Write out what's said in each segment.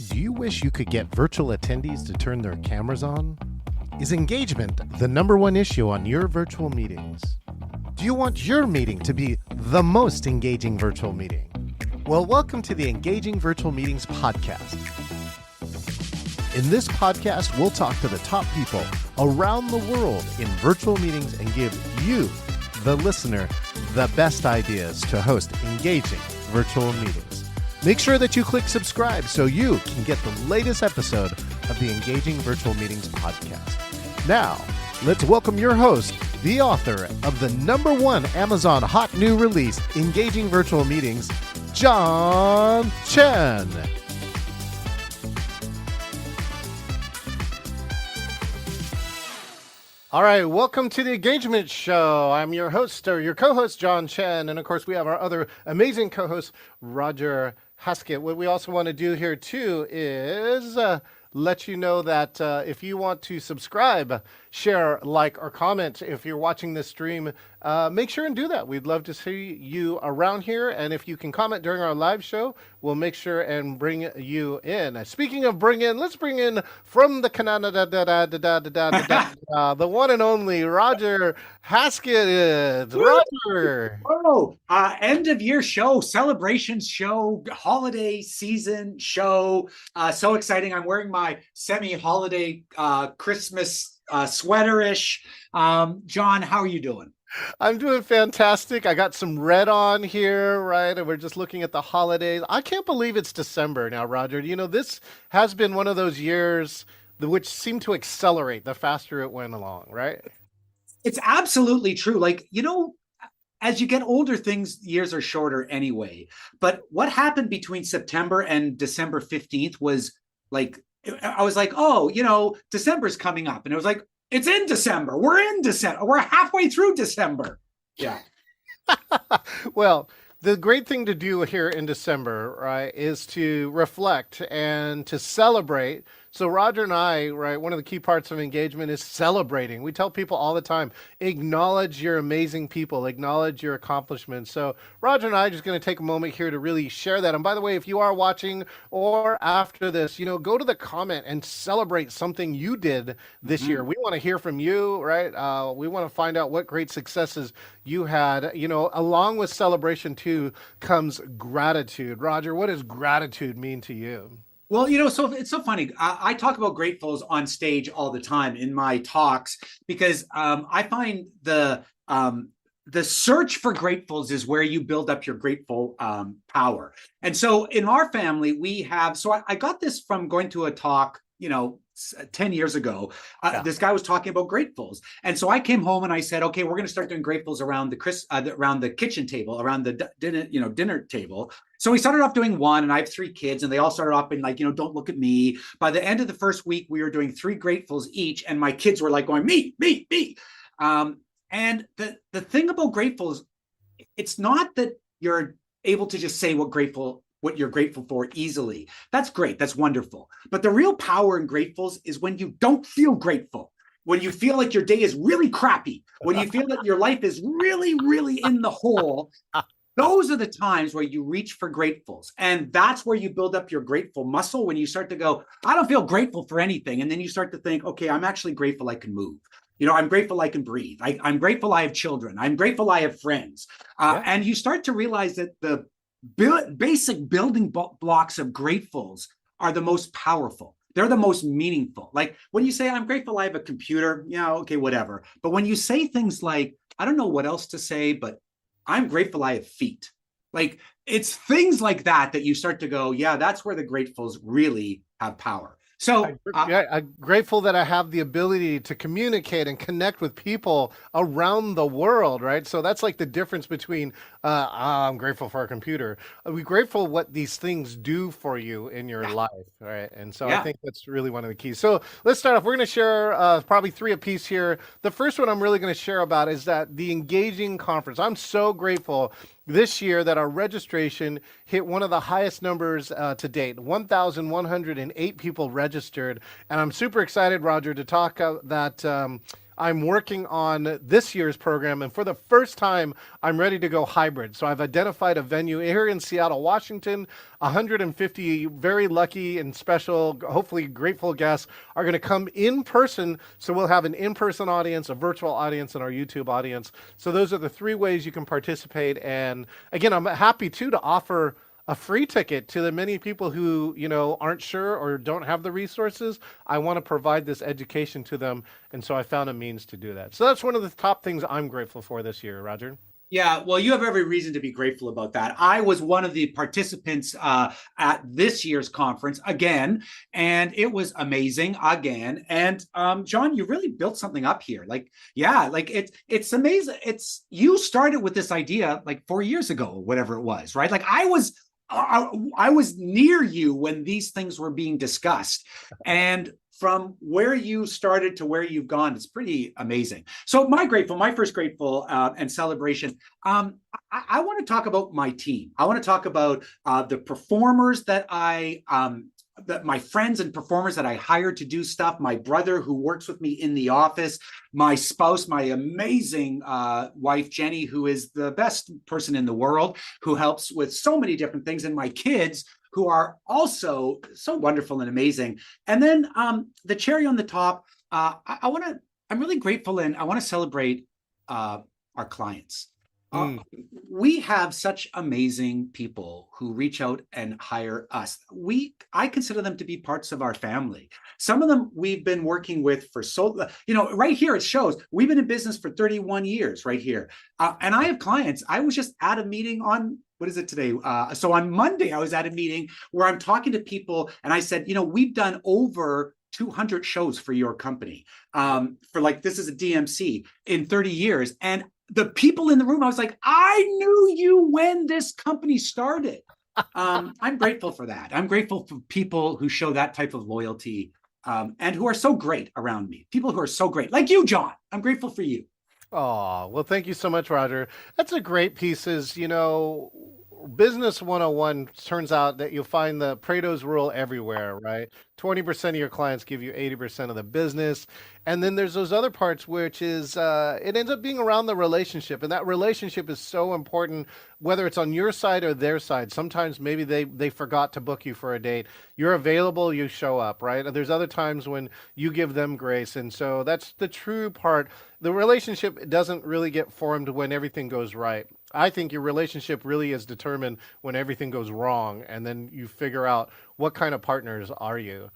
Do you wish you could get virtual attendees to turn their cameras on? Is engagement the number one issue on your virtual meetings? Do you want your meeting to be the most engaging virtual meeting? Well, welcome to the Engaging Virtual Meetings podcast. In this podcast, we'll talk to the top people around the world in virtual meetings and give you, the listener, the best ideas to host engaging virtual meetings. Make sure that you click subscribe so you can get the latest episode of the Engaging Virtual Meetings podcast. Now, let's welcome your host, the author of the #1 Amazon hot new release, Engaging Virtual Meetings, Chen. All right, welcome to the Engagement Show. I'm your host, or your co-host, Chen, and of course we have our other amazing co-host, Roger Haskett. What we also want to do here too is let you know that if you want to subscribe, share, like, or comment if you're watching this stream, make sure and do that. We'd love to see you around here, and if you can comment during our live show, we'll make sure and bring you in. Speaking of bring in, let's bring in from the Canada, the one and only Roger Haskett. Roger. Oh, end of year show, celebrations show, holiday season show. So exciting. I'm wearing my semi-holiday Christmas sweaterish. John, how are you doing? I'm doing fantastic. I got some red on here, right? And we're just looking at the holidays. I can't believe it's December now, Roger. You know, this has been one of those years which seemed to accelerate the faster it went along, right? It's absolutely true. Like, you know, as you get older, years are shorter anyway. But what happened between September and December 15th was like, I was like, oh, you know, December's coming up. And it was like, it's in December. We're in December. We're halfway through December. Yeah. Well, the great thing to do here in December, right, is to reflect and to celebrate. So Roger and I, right, one of the key parts of engagement is celebrating. We tell people all the time, acknowledge your amazing people, acknowledge your accomplishments. So Roger and I are just going to take a moment here to really share that. And by the way, if you are watching or after this, you know, go to the comment and celebrate something you did this year. We want to hear from you, right? We want to find out what great successes you had. You know, along with celebration too comes gratitude. Roger, what does gratitude mean to you? Well, you know, so it's so funny. I talk about gratefuls on stage all the time in my talks because I find the search for gratefuls is where you build up your grateful power. And so in our family, we have, so I got this from going to a talk, you know, 10 years ago. This guy was talking about gratefuls. And so I came home and I said, okay, we're going to start doing gratefuls around the kitchen table, around the dinner table. So we started off doing one, and I have 3 kids, and they all started off being like, you know, don't look at me. By the end of the first week, we were doing 3 gratefuls each, and my kids were like going, me. And the thing about gratefuls, it's not that you're able to just say what you're grateful for easily. That's great. That's wonderful. But the real power in gratefuls is when you don't feel grateful, when you feel like your day is really crappy, when you feel that your life is really, really in the hole. Those are the times where you reach for gratefuls. And that's where you build up your grateful muscle, when you start to go, I don't feel grateful for anything. And then you start to think, okay, I'm actually grateful I can move. You know, I'm grateful I can breathe. I'm grateful I have children. I'm grateful I have friends. And you start to realize that the basic building blocks of gratefuls are the most powerful. They're the most meaningful. Like when you say, I'm grateful I have a computer, yeah, okay, whatever. But when you say things like, I don't know what else to say, but I'm grateful I have feet. Like it's things like that you start to go, yeah, that's where the gratefuls really have power. So I'm grateful that I have the ability to communicate and connect with people around the world, right? So that's like the difference between I'm grateful for a computer. We're grateful what these things do for you in your life, right? And so I think that's really one of the keys. So let's start off. We're going to share probably 3 apiece here. The first one I'm really going to share about is that the Engaging Conference. I'm so grateful this year that our registration hit one of the highest numbers to date. 1,108 people registered. And I'm super excited, Roger, to talk that I'm working on this year's program, and for the first time, I'm ready to go hybrid. So I've identified a venue here in Seattle, Washington. 150 very lucky and special, hopefully grateful guests are going to come in person. So we'll have an in-person audience, a virtual audience, and our YouTube audience. So those are the three ways you can participate. And again, I'm happy too to offer a free ticket to the many people who, aren't sure or don't have the resources. I want to provide this education to them. And so I found a means to do that. So that's one of the top things I'm grateful for this year, Roger. Yeah, well, you have every reason to be grateful about that. I was one of the participants at this year's conference again, and it was amazing again. And John, you really built something up here. It's amazing. You started with this idea like 4 years ago, or whatever it was, right? Like I was near you when these things were being discussed, and from where you started to where you've gone, it's pretty amazing. So my first grateful and celebration. I want to talk about my team. I want to talk about the performers that my friends and performers that I hired to do stuff, my brother who works with me in the office, my spouse, my amazing wife, Jenny, who is the best person in the world, who helps with so many different things, and my kids, who are also so wonderful and amazing. And then the cherry on the top, I'm really grateful, and I want to celebrate our clients. We have such amazing people who reach out and hire us. I consider them to be parts of our family. Some of them we've been working with for right here it shows we've been in business for 31 years right here. And I have clients. I was just at a meeting on, what is it today? So on Monday, I was at a meeting where I'm talking to people, and I said, we've done over 200 shows for your company this is a DMC in 30 years. And the people in the room, I was like, I knew you when this company started. I'm grateful for that. I'm grateful for people who show that type of loyalty and who are so great around me. People who are so great, like you, John. I'm grateful for you. Oh, well, thank you so much, Roger. That's a great piece. Business 101 turns out that you'll find the Pareto's rule everywhere, right? 20% of your clients give you 80% of the business. And then there's those other parts, which is it ends up being around the relationship. And that relationship is so important, whether it's on your side or their side. Sometimes maybe they forgot to book you for a date. You're available, you show up, right? There's other times when you give them grace. And so that's the true part. The relationship doesn't really get formed when everything goes right. I think your relationship really is determined when everything goes wrong, and then you figure out what kind of partners are you.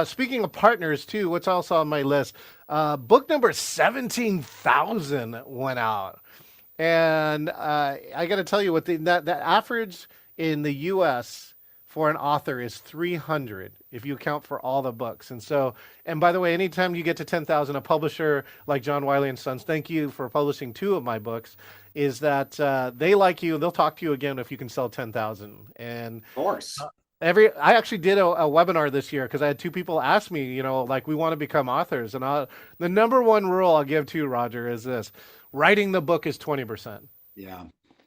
Speaking of partners, too, what's also on my list, book number 17,000 went out. And I got to tell you, that average in the U.S. for an author is 300 if you account for all the books. And by the way, anytime you get to 10,000, a publisher like John Wiley & Sons, thank you for publishing 2 of my books, is that they like you. They'll talk to you again if you can sell 10,000. And of course. I actually did a webinar this year because I had 2 people ask me, we want to become authors. And the number one rule I'll give to you, Roger, is this: writing the book is 20%. Yeah.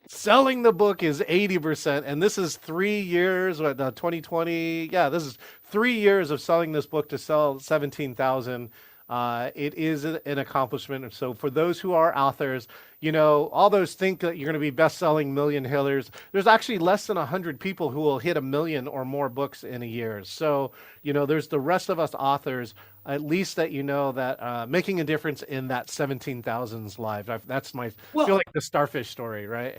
Selling the book is 80%, and this is 3 years, 2020. Yeah, this is 3 years of selling this book to sell 17,000. It is an accomplishment. So for those who are authors, all those think that you're going to be best-selling million hitters. There's actually less than 100 people who will hit 1 million or more books in a year. So, there's the rest of us authors, at least that that making a difference in that 17,000's life. That's I feel like the starfish story, right?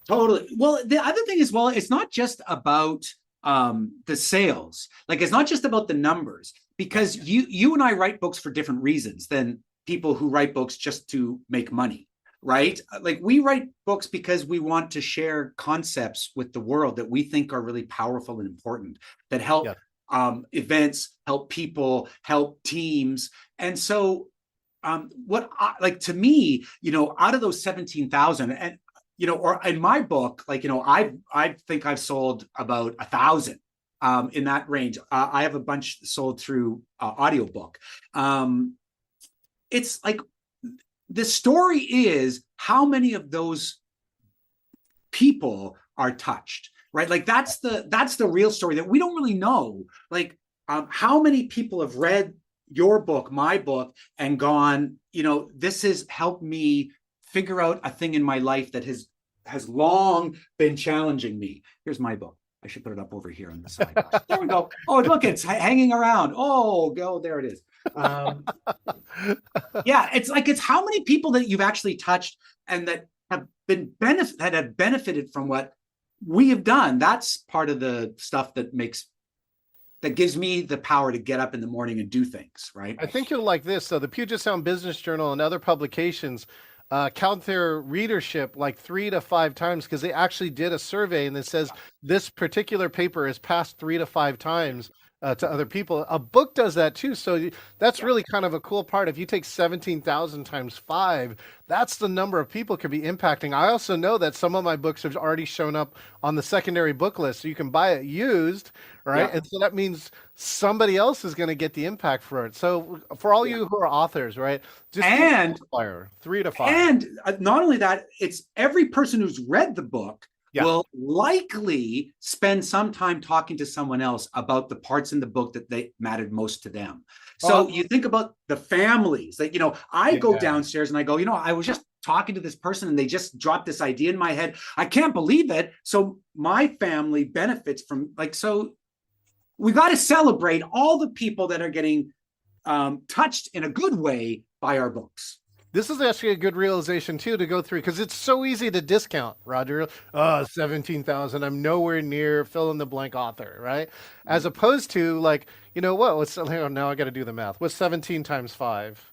Totally. Well, the other thing is, it's not just about the sales. Like, it's not just about the numbers, because you and I write books for different reasons than people who write books just to make money, right? Like, we write books because we want to share concepts with the world that we think are really powerful and important, that help events, help people, help teams. And so to me, out of those 17,000, and or in my book, I think I've sold about 1,000 in that range. I have a bunch sold through audiobook. It's like, the story is how many of those people are touched, right? Like, that's the real story that we don't really know. Like, how many people have read your book, my book, and gone, this has helped me figure out a thing in my life that has long been challenging me. Here's my book. I should put it up over here on the side. There we go. Oh, look, it's hanging around. Oh, go, there it is. Yeah, it's how many people that you've actually touched and that have benefited from what we have done. That's part of the stuff that gives me the power to get up in the morning and do things, right? I think you'll like this. So the Puget Sound Business Journal and other publications count their readership like 3 to 5 times because they actually did a survey and it says this particular paper is passed 3 to 5 times to other people. A book does that too. So that's really kind of a cool part. If you take 17,000 times 5, that's the number of people could be impacting. I also know that some of my books have already shown up on the secondary book list. So you can buy it used, right? Yeah. And so that means somebody else is going to get the impact for it. So for all you who are authors, right? Just 3 to 5. And not only that, it's every person who's read the book will likely spend some time talking to someone else about the parts in the book that they mattered most to them. So you think about the families that, I go downstairs and I go, I was just talking to this person and they just dropped this idea in my head. I can't believe it. So my family benefits from so we got to celebrate all the people that are getting touched in a good way by our books. This is actually a good realization too to go through because it's so easy to discount, Roger. 17,000. I'm nowhere near fill in the blank author, right? As opposed to what's now I got to do the math. What's 17 times 5?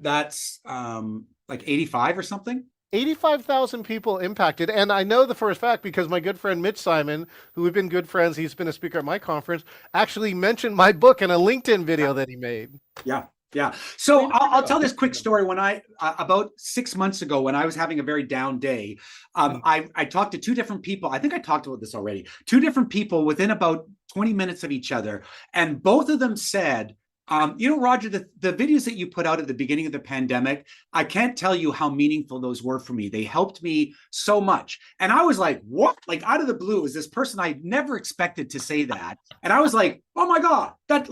That's like 85 or something. 85,000 people impacted. And I know for a fact because my good friend Mitch Simon, who we've been good friends, he's been a speaker at my conference, actually mentioned my book in a LinkedIn video that he made. Yeah. Yeah. So I'll tell this quick story. When about 6 months ago, when I was having a very down day, I talked to 2 different people. I think I talked about this already. 2 different people within about 20 minutes of each other. And both of them said, Roger, the videos that you put out at the beginning of the pandemic, I can't tell you how meaningful those were for me. They helped me so much. And I was like, what? Like out of the blue, is this person I never expected to say that. And I was like, oh my God, that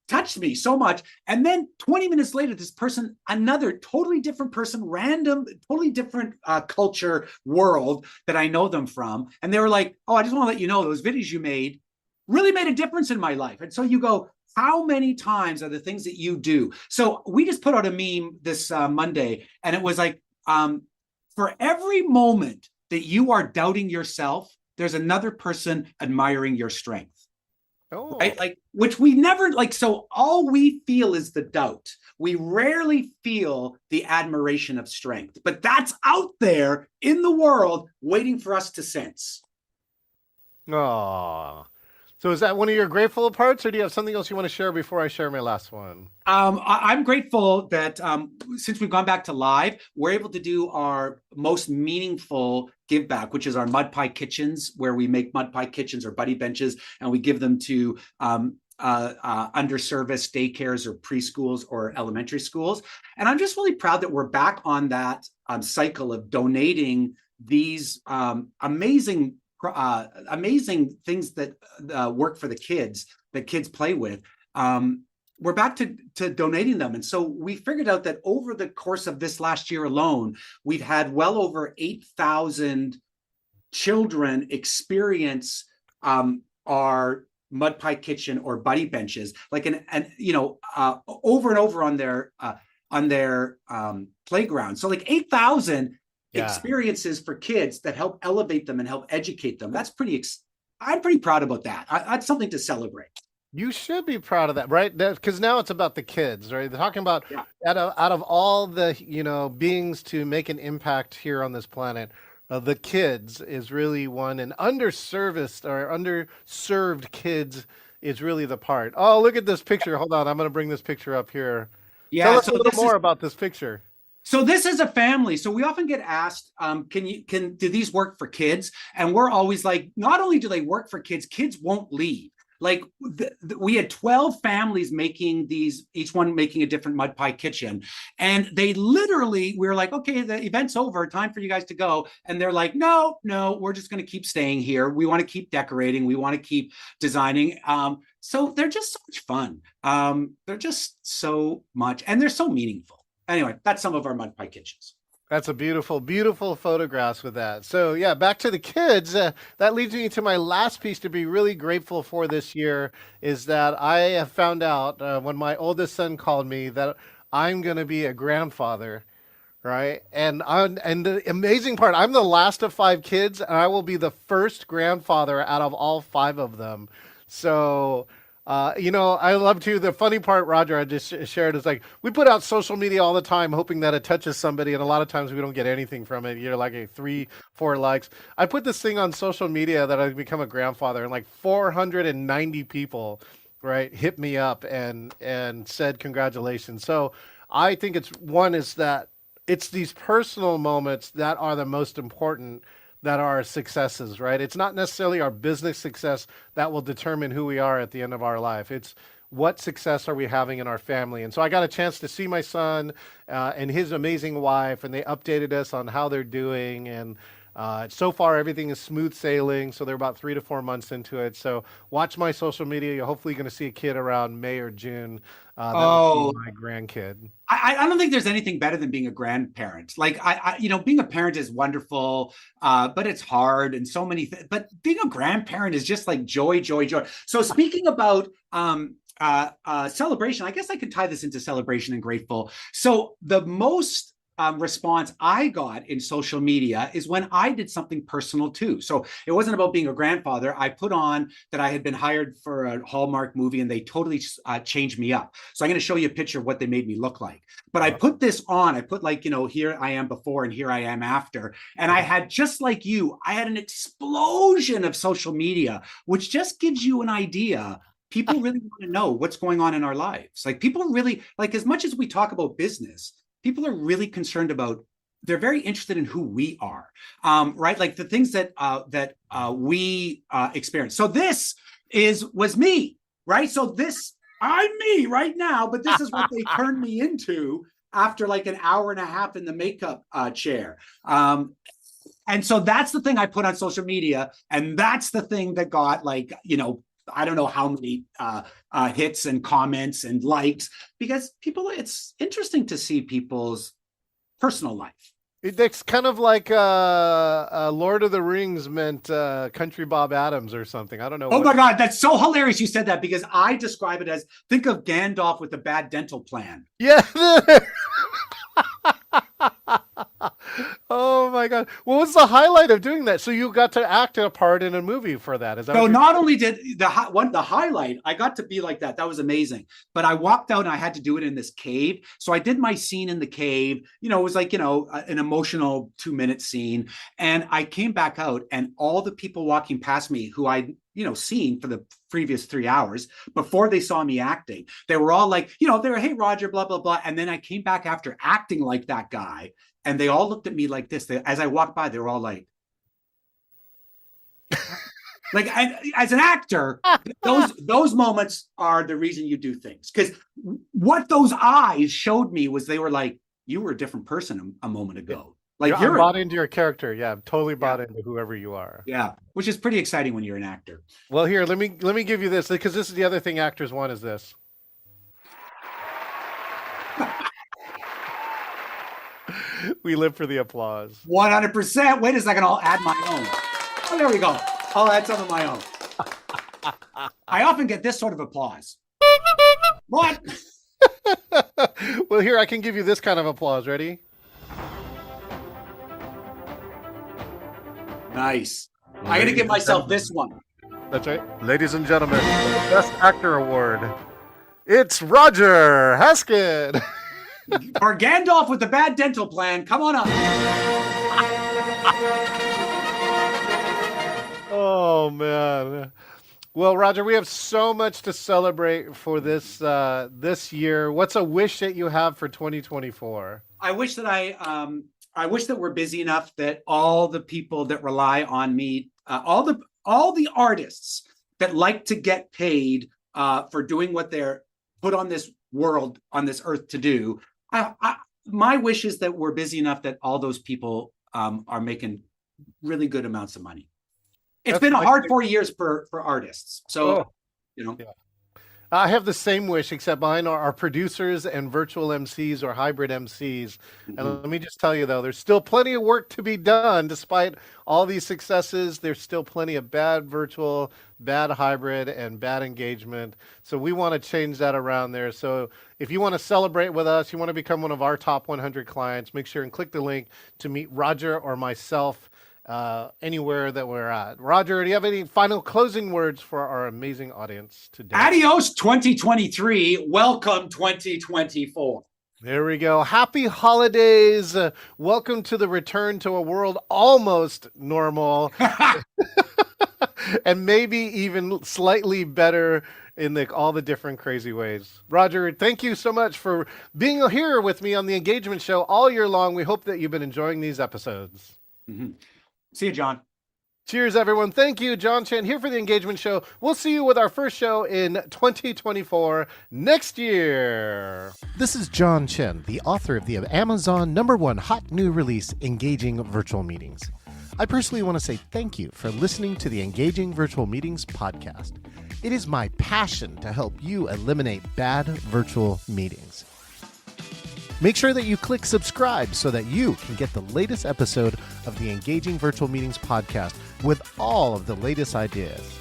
touched me so much. And then 20 minutes later, this person, another totally different person, random, totally different culture, world that I know them from. And they were like, oh, I just want to let you know those videos you made really made a difference in my life. And so you go, how many times are the things that you do? So we just put out a meme this Monday, and it was like, for every moment that you are doubting yourself, there's another person admiring your strength. Oh. Right? Which we never so all we feel is the doubt. We rarely feel the admiration of strength, but that's out there in the world waiting for us to sense. Oh, so is that one of your grateful parts, or do you have something else you want to share before I share my last one? I'm grateful that since we've gone back to live, we're able to do our most meaningful give back, which is our mud pie kitchens, where we make mud pie kitchens or buddy benches, and we give them to underserviced daycares or preschools or elementary schools. And I'm just really proud that we're back on that cycle of donating these amazing things that work for the kids that kids play with. We're back to donating them. And so we figured out that over the course of this last year alone, we've had well over 8,000 children experience our mud pie kitchen or buddy benches, over and over on their playground. So 8,000 experiences for kids that help elevate them and help educate them. That's I'm pretty proud about that. That's something to celebrate. You should be proud of that, right? Because now it's about the kids, right? They're talking about out of all the beings to make an impact here on this planet, the kids is really one, and underserviced or underserved kids is really the part. Oh, look at this picture. Hold on, I'm going to bring this picture up here. Yeah, tell us a little more about this picture. So this is a family. So we often get asked, do these work for kids? And we're always like, not only do they work for kids, kids won't leave. We had 12 families making these, each one making a different mud pie kitchen. And we were like, okay, the event's over, time for you guys to go. And they're like, no, we're just going to keep staying here. We want to keep decorating. We want to keep designing. So they're just so much fun. They're just so much, and they're so meaningful. Anyway, that's some of our mud pie kitchens. That's a beautiful, beautiful photographs with that. So yeah, back to the kids. That leads me to my last piece to be really grateful for this year is that I have found out when my oldest son called me that I'm going to be a grandfather, right? And the amazing part, I'm the last of five kids, and I will be the first grandfather out of all five of them. So, I love to. The funny part, Roger, I just shared is like we put out social media all the time, hoping that it touches somebody, and a lot of times we don't get anything from it. You're like a 3, 4 likes. I put this thing on social media that I've become a grandfather, and like 490 people, right, hit me up and said congratulations. So I think it's one is that it's these personal moments that are the most important that are successes, right? It's not necessarily our business success that will determine who we are at the end of our life. It's what success are we having in our family? And so I got a chance to see my son and his amazing wife, and they updated us on how they're doing. And so far, everything is smooth sailing. So they're about 3 to 4 months into it. So watch my social media. You're hopefully going to see a kid around May or June. That will be my grandkid. I don't think there's anything better than being a grandparent. Like being a parent is wonderful, but it's hard and so many things. But being a grandparent is just like joy, joy, joy. So speaking about celebration, I guess I could tie this into celebration and grateful. So the most response I got in social media is when I did something personal too. So it wasn't about being a grandfather. I put on that I had been hired for a Hallmark movie and they totally changed me up. So I'm going to show you a picture of what they made me look like. But I put this on, I put like, here I am before and here I am after. And I had, just like you, I had an explosion of social media, which just gives you an idea. People really want to know what's going on in our lives. Like people really, like as much as we talk about business, people are really concerned about, they're very interested in who we are, right? Like the things that we experience. So this was me, right? So I'm me right now, but this is what they turned me into after like an hour and a half in the makeup chair. And so that's the thing I put on social media. And that's the thing that got like, I don't know how many hits and comments and likes, because it's interesting to see people's personal life. It's kind of like Lord of the Rings meant Country Bob Adams or something. I don't know. Oh my God, that's so hilarious you said that, because I describe it as, think of Gandalf with a bad dental plan. Yeah. Oh my God. What was the highlight of doing that? So you got to act a part in a movie for that. Is that so not only did the highlight, I got to be like that. That was amazing. But I walked out and I had to do it in this cave. So I did my scene in the cave. It was like, an emotional 2-minute scene. And I came back out and all the people walking past me who I'd seen for the previous 3 hours before they saw me acting, they were all like, they were, hey, Roger, blah, blah, blah. And then I came back after acting like that guy. And they all looked at me like this. As I walked by, they were all like, as an actor, those moments are the reason you do things. Because what those eyes showed me was they were like, you were a different person a moment ago. Like you're bought into your character. Yeah, I'm totally bought into whoever you are. Yeah, which is pretty exciting when you're an actor. Well, here, let me give you this, because this is the other thing actors want is this. We live for the applause. 100%. Wait a second, I'll add my own. Oh, there we go. I'll add some of my own. I often get this sort of applause. What? Well, here, I can give you this kind of applause. Ready? Nice. I'm going to give myself this one. That's right. Ladies and gentlemen, the Best Actor Award. It's Roger Haskett. For Gandalf with the bad dental plan. Come on up. Oh, man. Well, Roger, we have so much to celebrate for this year. What's a wish that you have for 2024? I wish that I wish that we're busy enough that all the people that rely on me, all the artists that like to get paid for doing what they're put on this world, on this earth to do. My wish is that we're busy enough that all those people are making really good amounts of money. It's been a hard 4 years for artists. So, Yeah. I have the same wish, except mine are our producers and virtual MCs or hybrid MCs. And let me just tell you, though, there's still plenty of work to be done. Despite all these successes, there's still plenty of bad virtual, bad hybrid, and bad engagement. So we want to change that around there. So if you want to celebrate with us, you want to become one of our top 100 clients, make sure and click the link to meet Roger or myself anywhere that we're at. Roger, do you have any final closing words for our amazing audience today? Adios 2023. Welcome 2024. There we go. Happy holidays. Welcome to the return to a world almost normal and maybe even slightly better in all the different crazy ways. Roger, thank you so much for being here with me on the Engagement Show all year long. We hope that you've been enjoying these episodes. See you, John. Cheers, everyone. Thank you. John Chen here for the Engagement Show. We'll see you with our first show in 2024 next year. This is John Chen, the author of the Amazon #1 hot new release, Engaging Virtual Meetings. I personally want to say thank you for listening to the Engaging Virtual Meetings podcast. It is my passion to help you eliminate bad virtual meetings. Make sure that you click subscribe so that you can get the latest episode of the Engaging Virtual Meetings podcast with all of the latest ideas.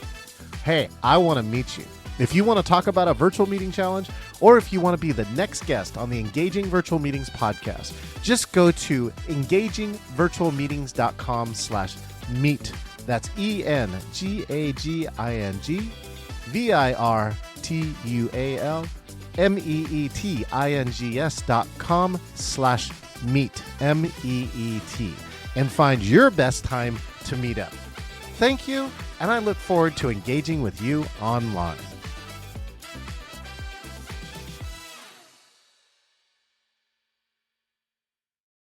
Hey, I want to meet you. If you want to talk about a virtual meeting challenge, or if you want to be the next guest on the Engaging Virtual Meetings podcast, just go to engagingvirtualmeetings.com/meet. That's engagingvirtualmeetings.com/meet, MEET, and find your best time to meet up. Thank you, and I look forward to engaging with you online.